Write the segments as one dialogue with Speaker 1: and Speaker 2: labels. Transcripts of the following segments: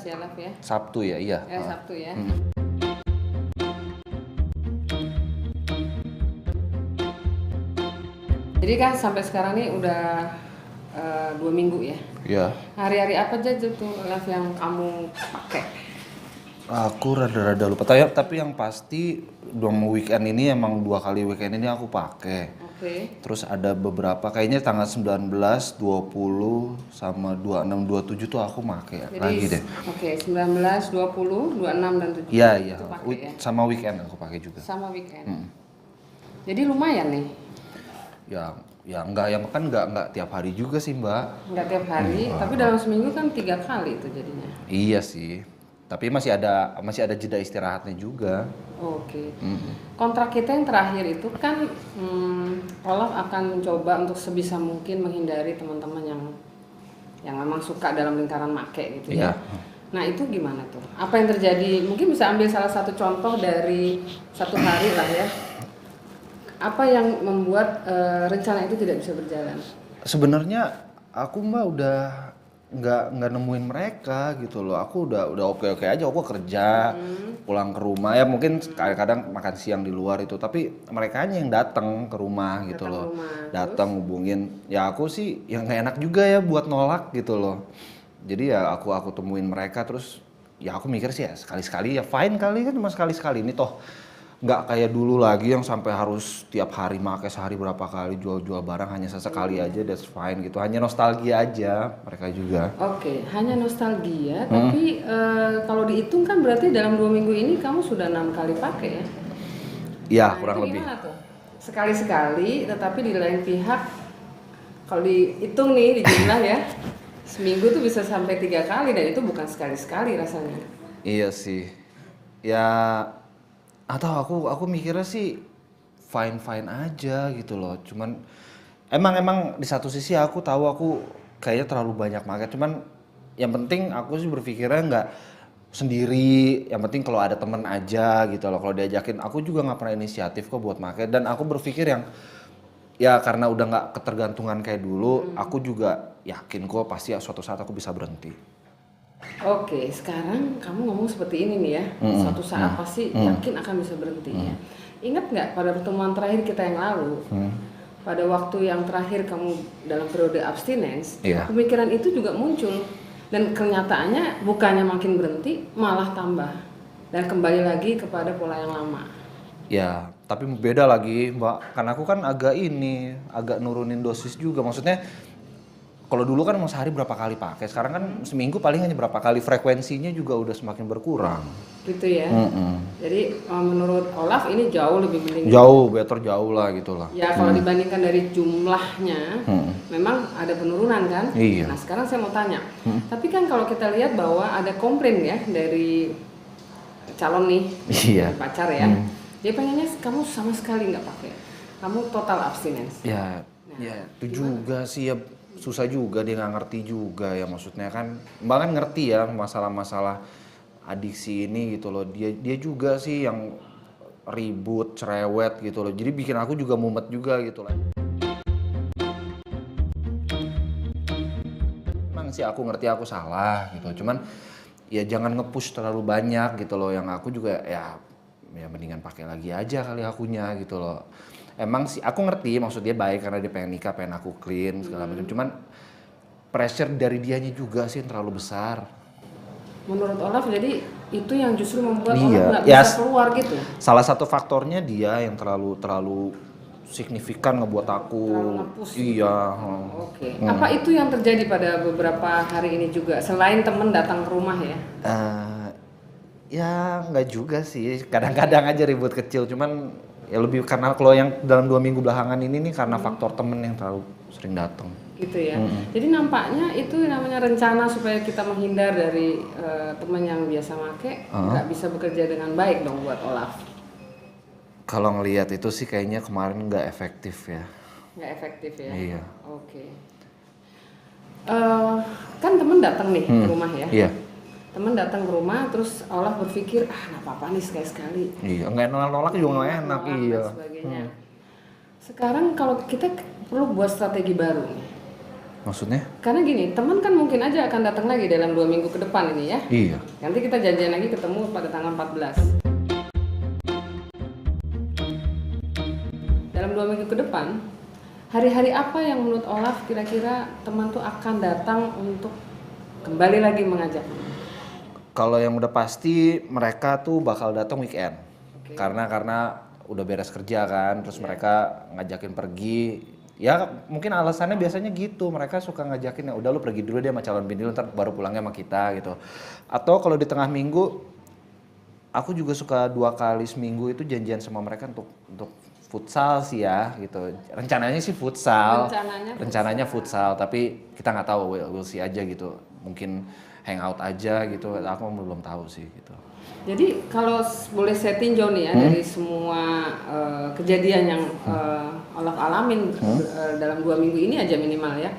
Speaker 1: ya, Lav ya?
Speaker 2: Sabtu ya, iya.
Speaker 1: Sabtu ya. Jadi kan sampai sekarang nih udah 2 minggu ya.
Speaker 2: Iya.
Speaker 1: Hari-hari apa aja tuh Lav yang kamu pakai?
Speaker 2: Aku rada-rada lupa. Tapi yang pasti weekend ini emang 2 kali weekend ini aku pakai.
Speaker 1: Oke.
Speaker 2: Terus ada beberapa kayaknya tanggal 19, 20 sama 26, 27 tuh aku pakai lagi deh.
Speaker 1: Oke, 19, 20, 26 dan 7.
Speaker 2: Iya.
Speaker 1: Itu pakai ya.
Speaker 2: Sama weekend aku pakai juga.
Speaker 1: Sama weekend. Jadi lumayan nih.
Speaker 2: Ya enggak tiap hari juga sih, Mbak.
Speaker 1: Enggak tiap hari, tapi dalam seminggu kan 3 kali itu jadinya.
Speaker 2: Iya sih. Tapi masih ada jeda istirahatnya juga.
Speaker 1: Oke. Kontrak kita yang terakhir itu kan Olaf akan mencoba untuk sebisa mungkin menghindari teman-teman yang memang suka dalam lingkaran make gitu ya. Nah itu gimana tuh? Apa yang terjadi? Mungkin bisa ambil salah satu contoh dari satu hari lah ya. Apa yang membuat rencana itu tidak bisa berjalan?
Speaker 2: Sebenarnya aku Mbak udah nggak nemuin mereka gitu loh. Aku udah oke aja. Aku kerja, pulang ke rumah ya mungkin kadang-kadang makan siang di luar itu. Tapi mereka aja yang datang ke rumah gitu loh. Datang hubungin. Ya aku sih yang nggak enak juga ya buat nolak gitu loh. Jadi ya aku temuin mereka terus ya aku mikir sih ya sekali-sekali ya fine kali kan cuma sekali-sekali ini toh. Nggak kayak dulu lagi yang sampai harus tiap hari pakai sehari berapa kali jual barang hanya sesekali aja that's fine gitu, hanya nostalgia aja mereka juga.
Speaker 1: Oke, hanya nostalgia tapi kalau dihitung kan berarti dalam 2 minggu ini kamu sudah 6 kali pakai ya?
Speaker 2: Iya, kurang lebih.
Speaker 1: Gimana tuh? Sekali-sekali tetapi di lain pihak kalau dihitung nih di jumlah ya seminggu tuh bisa sampai 3 kali dan itu bukan sekali-sekali rasanya.
Speaker 2: Iya sih ya. Atau aku mikirnya sih fine aja gitu loh. Cuman emang di satu sisi aku tahu aku kayaknya terlalu banyak pakai. Cuman yang penting aku sih berpikirnya nggak sendiri. Yang penting kalau ada temen aja gitu loh. Kalau diajakin aku juga nggak pernah inisiatif kok buat pakai. Dan aku berpikir yang ya karena udah nggak ketergantungan kayak dulu, aku juga yakin kok pasti suatu saat aku bisa berhenti.
Speaker 1: Oke, sekarang kamu ngomong seperti ini nih ya, suatu saat pasti yakin akan bisa berhenti ya. Ingat nggak pada pertemuan terakhir kita yang lalu, pada waktu yang terakhir kamu dalam periode abstinence, pemikiran itu juga muncul dan kenyataannya bukannya makin berhenti, malah tambah dan kembali lagi kepada pola yang lama.
Speaker 2: Ya, tapi beda lagi Mbak, karena aku kan agak nurunin dosis juga, maksudnya kalau dulu kan mau sehari berapa kali pakai, sekarang kan seminggu paling hanya berapa kali, frekuensinya juga udah semakin berkurang.
Speaker 1: Gitu ya. Jadi menurut Olaf ini jauh lebih mending.
Speaker 2: Jauh lah gitu lah.
Speaker 1: Ya kalau dibandingkan dari jumlahnya, memang ada penurunan kan.
Speaker 2: Iya.
Speaker 1: Nah sekarang saya mau tanya, tapi kan kalau kita lihat bahwa ada komplain ya dari calon nih, pacar ya, dia pengennya kamu sama sekali nggak pakai, kamu total abstinence.
Speaker 2: Ya itu juga sih ya. Susah juga, dia nggak ngerti juga ya, maksudnya kan Mbak kan ngerti ya masalah-masalah adiksi ini gitu loh, dia juga sih yang ribut, cerewet gitu loh, jadi bikin aku juga mumet juga gitu lah. Emang sih aku ngerti aku salah gitu, cuman ya jangan nge-push terlalu banyak gitu loh, yang aku juga ya mendingan pakai lagi aja kali akunya gitu loh. Emang sih aku ngerti maksud dia baik karena dia pengen nikah, pengen aku clean segala macam. Cuman pressure dari dianya juga sih yang terlalu besar.
Speaker 1: Menurut Olaf jadi itu yang justru membuat Olaf nggak bisa keluar gitu.
Speaker 2: Salah satu faktornya dia yang terlalu signifikan ngebuat aku. Iya.
Speaker 1: Oke. Apa itu yang terjadi pada beberapa hari ini juga selain temen datang ke rumah ya?
Speaker 2: Ya nggak juga sih. Kadang-kadang aja ribut kecil. Cuman ya lebih karena kalau yang dalam 2 minggu belakangan ini nih karena faktor temen yang terlalu sering datang.
Speaker 1: Gitu ya. Jadi nampaknya itu namanya rencana supaya kita menghindar dari teman yang biasa make nggak bisa bekerja dengan baik dong buat Olaf.
Speaker 2: Kalau ngelihat itu sih kayaknya kemarin nggak efektif ya.
Speaker 1: Nggak efektif ya.
Speaker 2: Iya.
Speaker 1: Oke. Kan temen datang nih ke rumah ya.
Speaker 2: Iya.
Speaker 1: Temen datang ke rumah terus Olaf berpikir nggak apa-apa nih sekali-sekali.
Speaker 2: Iya, nggak nolak juga nggak enak, iya.
Speaker 1: Sebagainya. Sekarang kalau kita perlu buat strategi baru nih.
Speaker 2: Maksudnya?
Speaker 1: Karena gini, teman kan mungkin aja akan datang lagi dalam 2 minggu ke depan ini ya.
Speaker 2: Iya.
Speaker 1: Nanti kita janjian lagi ketemu pada tanggal 14. Dalam 2 minggu ke depan, hari-hari apa yang menurut Olaf kira-kira teman tuh akan datang untuk kembali lagi mengajak?
Speaker 2: Kalau yang udah pasti mereka tuh bakal datang weekend.
Speaker 1: Oke.
Speaker 2: Karena udah beres kerja kan, terus mereka ngajakin pergi. Ya mungkin alasannya biasanya gitu, mereka suka ngajakin, ya udah lu pergi dulu deh sama calon bini lu, ntar baru pulangnya sama kita gitu. Atau kalau di tengah minggu, aku juga suka 2 kali seminggu itu janjian sama mereka untuk futsal sih ya gitu. Rencananya sih futsal. Rencananya futsal, tapi kita nggak tahu, we'll see aja gitu. Mungkin hangout aja gitu, aku belum tahu sih gitu.
Speaker 1: Jadi kalau boleh saya tinjau nih ya dari semua kejadian yang Olaf alamin dalam 2 minggu ini aja minimal ya.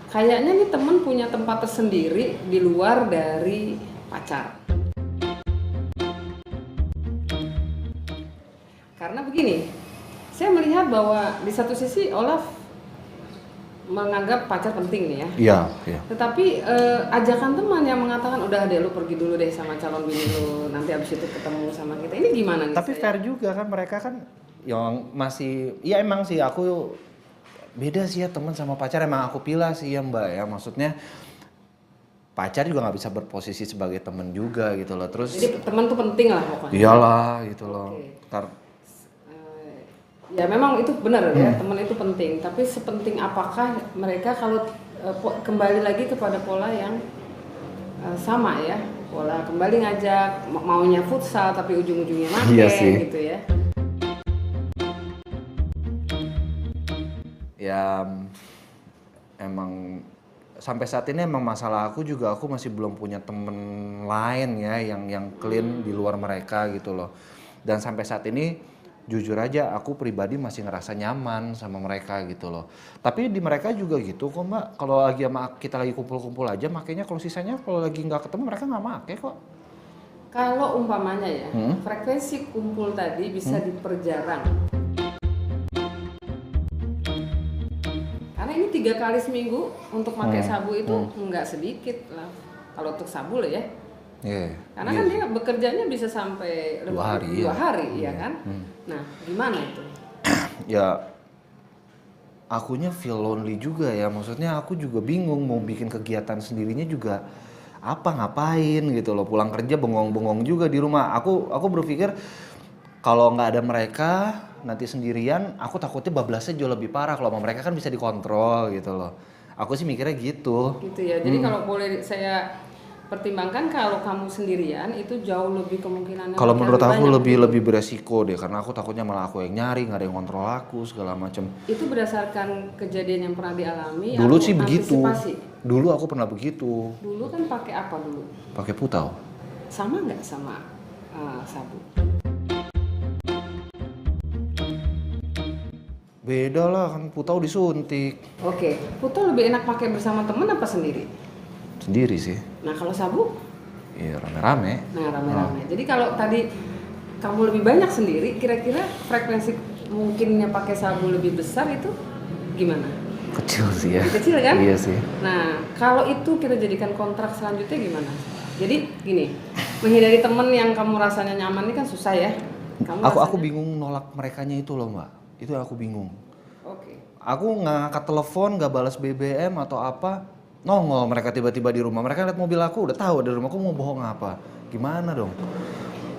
Speaker 1: Kayaknya nih temen punya tempat tersendiri di luar dari pacar. Karena begini, saya melihat bahwa di satu sisi Olaf menganggap pacar penting nih ya.
Speaker 2: Iya, iya.
Speaker 1: Tetapi ajakan teman yang mengatakan udah deh lu pergi dulu deh sama calon bini lu, nanti abis itu ketemu sama kita. Ini gimana nih?
Speaker 2: Tapi fair juga kan, mereka kan yang masih, ya emang sih aku beda sih ya teman sama pacar, emang aku pilih sih ya Mbak ya, maksudnya pacar juga nggak bisa berposisi sebagai teman juga gitu loh. Terus
Speaker 1: jadi teman tuh penting lah pokoknya.
Speaker 2: Iyalah gitu loh.
Speaker 1: Ya memang itu benar ya, teman itu penting. Tapi sepenting apakah mereka kalau kembali lagi kepada pola yang sama ya, pola kembali ngajak maunya futsal tapi ujung-ujungnya make gitu ya.
Speaker 2: Ya emang sampai saat ini emang masalah aku juga, aku masih belum punya temen lain ya yang clean di luar mereka gitu loh. Dan sampai saat ini jujur aja aku pribadi masih ngerasa nyaman sama mereka gitu loh. Tapi di mereka juga gitu kok Mbak, kalau lagi sama kita lagi kumpul-kumpul aja makanya, kalau sisanya kalau lagi nggak ketemu mereka nggak make kok.
Speaker 1: Kalau umpamanya ya, frekuensi kumpul tadi bisa diperjarang. Karena ini 3 kali seminggu untuk pakai sabu itu nggak sedikit lah. Kalau untuk sabu loh ya. Karena kan dia bekerjanya bisa sampai 2 hari ya kan. Nah gimana itu?
Speaker 2: Ya akunya feel lonely juga ya, maksudnya aku juga bingung mau bikin kegiatan sendirinya juga ngapain gitu loh, pulang kerja bengong-bengong juga di rumah. Aku berpikir kalau nggak ada mereka nanti sendirian, aku takutnya bablasnya jauh lebih parah. Kalau sama mereka kan bisa dikontrol gitu loh. Aku sih mikirnya gitu.
Speaker 1: Gitu ya. Jadi kalau boleh saya pertimbangkan, kalau kamu sendirian itu jauh lebih kemungkinan.
Speaker 2: Kalau menurut aku lebih beresiko deh, karena aku takutnya malah aku yang nyari, nggak ada yang kontrol aku segala macam.
Speaker 1: Itu berdasarkan kejadian yang pernah dialami.
Speaker 2: Dulu sih begitu.
Speaker 1: Antisipasi?
Speaker 2: Dulu aku pernah begitu.
Speaker 1: Dulu kan pakai apa dulu?
Speaker 2: Pakai putau.
Speaker 1: Sama nggak sama sabu?
Speaker 2: Beda lah, kan putau disuntik.
Speaker 1: Oke, putau lebih enak pakai bersama teman apa sendiri?
Speaker 2: Sendiri sih.
Speaker 1: Nah kalau sabu?
Speaker 2: Iya rame-rame.
Speaker 1: Nah rame-rame. Jadi kalau tadi kamu lebih banyak sendiri, kira-kira frekuensi mungkinnya pakai sabu lebih besar itu gimana?
Speaker 2: Kecil sih ya.
Speaker 1: Kecil kan?
Speaker 2: Iya sih.
Speaker 1: Nah kalau itu kita jadikan kontrak selanjutnya gimana? Jadi gini, menghindari temen yang kamu rasanya nyaman ini kan susah ya.
Speaker 2: Aku bingung nolak merekanya itu loh Mbak. Itu yang aku bingung.
Speaker 1: Oke.
Speaker 2: Aku nggak angkat telepon, nggak balas BBM atau apa. Nongol mereka tiba-tiba di rumah. Mereka lihat mobil aku, udah tahu ada rumahku, mau bohong apa? Gimana dong?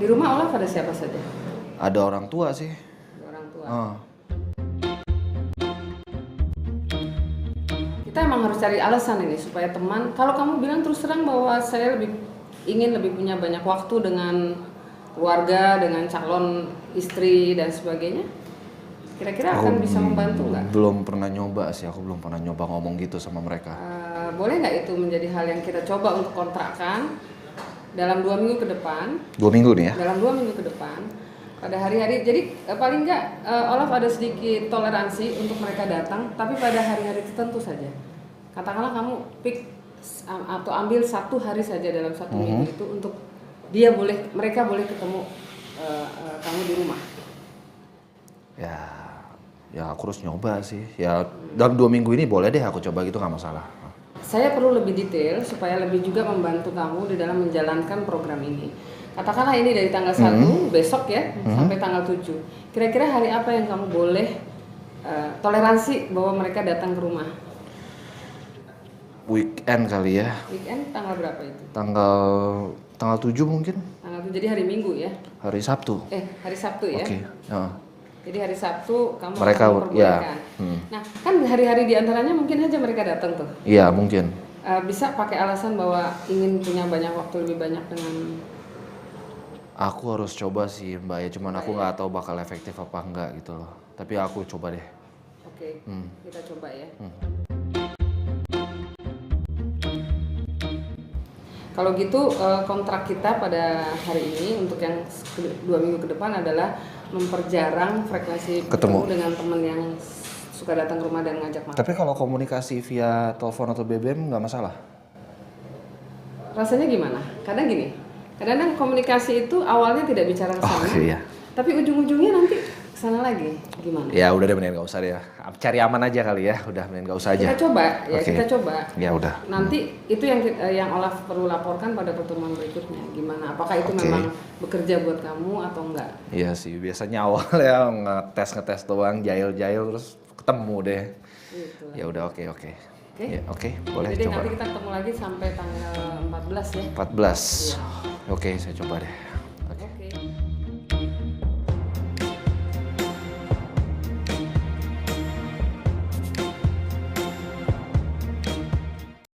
Speaker 1: Di rumah Olaf ada siapa saja?
Speaker 2: Ada orang tua sih.
Speaker 1: Orang tua. Kita emang harus cari alasan ini supaya teman. Kalau kamu bilang terus terang bahwa saya ingin lebih punya banyak waktu dengan keluarga, dengan calon istri dan sebagainya, kira-kira akan bisa membantu nggak?
Speaker 2: Belum pernah nyoba sih, aku belum pernah nyoba ngomong gitu sama mereka.
Speaker 1: Boleh nggak itu menjadi hal yang kita coba untuk kontrakkan dalam 2 minggu ke depan?
Speaker 2: 2 minggu nih ya?
Speaker 1: Dalam 2 minggu ke depan, pada hari-hari, jadi paling nggak Olaf ada sedikit toleransi untuk mereka datang, tapi pada hari-hari tertentu saja. Katakanlah kamu pick atau ambil 1 hari saja dalam 1 minggu itu untuk mereka boleh ketemu kamu di rumah.
Speaker 2: Ya Ya aku harus nyoba sih. Ya dalam 2 minggu ini boleh deh aku coba gitu, nggak masalah.
Speaker 1: Saya perlu lebih detail supaya lebih juga membantu kamu di dalam menjalankan program ini. Katakanlah ini dari tanggal 1 besok ya sampai tanggal 7. Kira-kira hari apa yang kamu boleh toleransi bahwa mereka datang ke rumah?
Speaker 2: Weekend kali ya.
Speaker 1: Weekend tanggal berapa itu?
Speaker 2: Tanggal 7 mungkin.
Speaker 1: Tanggal 7, jadi hari Minggu ya?
Speaker 2: Hari Sabtu.
Speaker 1: Hari Sabtu ya?
Speaker 2: Oke.
Speaker 1: Jadi hari Sabtu kamu
Speaker 2: Mereka
Speaker 1: akan memperbolehkan.
Speaker 2: ya.
Speaker 1: Nah, kan hari-hari diantaranya mungkin aja mereka datang tuh.
Speaker 2: Iya mungkin.
Speaker 1: Bisa pakai alasan bahwa ingin punya banyak waktu lebih banyak dengan.
Speaker 2: Aku harus coba sih Mbak ya, cuman aku nggak tahu bakal efektif apa enggak gitu loh. Tapi aku coba deh.
Speaker 1: Oke, kita coba ya. Kalau gitu kontrak kita pada hari ini untuk yang 2 minggu ke depan adalah memperjarang frekuensi ketemu dengan teman yang suka datang ke rumah dan ngajak makan.
Speaker 2: Tapi kalau komunikasi via telepon atau BBM nggak masalah?
Speaker 1: Rasanya gimana? Kadang gini, kadang komunikasi itu awalnya tidak bicara ke sana, tapi ujung-ujungnya nanti kesana lagi, gimana?
Speaker 2: Ya udah deh, mending nggak usah deh, cari aman aja kali ya, udah mending nggak usah aja.
Speaker 1: Kita coba, ya kita coba.
Speaker 2: Ya udah.
Speaker 1: Nanti itu yang Olaf perlu laporkan pada pertemuan berikutnya, gimana? Apakah itu memang bekerja buat kamu atau enggak?
Speaker 2: Iya sih, biasanya awal ya ngetes doang, jail-jail terus ketemu deh.
Speaker 1: Gitu.
Speaker 2: Ya udah, oke. Ya, boleh
Speaker 1: jadi
Speaker 2: coba.
Speaker 1: nanti kita ketemu lagi sampai tanggal 14 ya.
Speaker 2: 14. Oke, saya coba deh.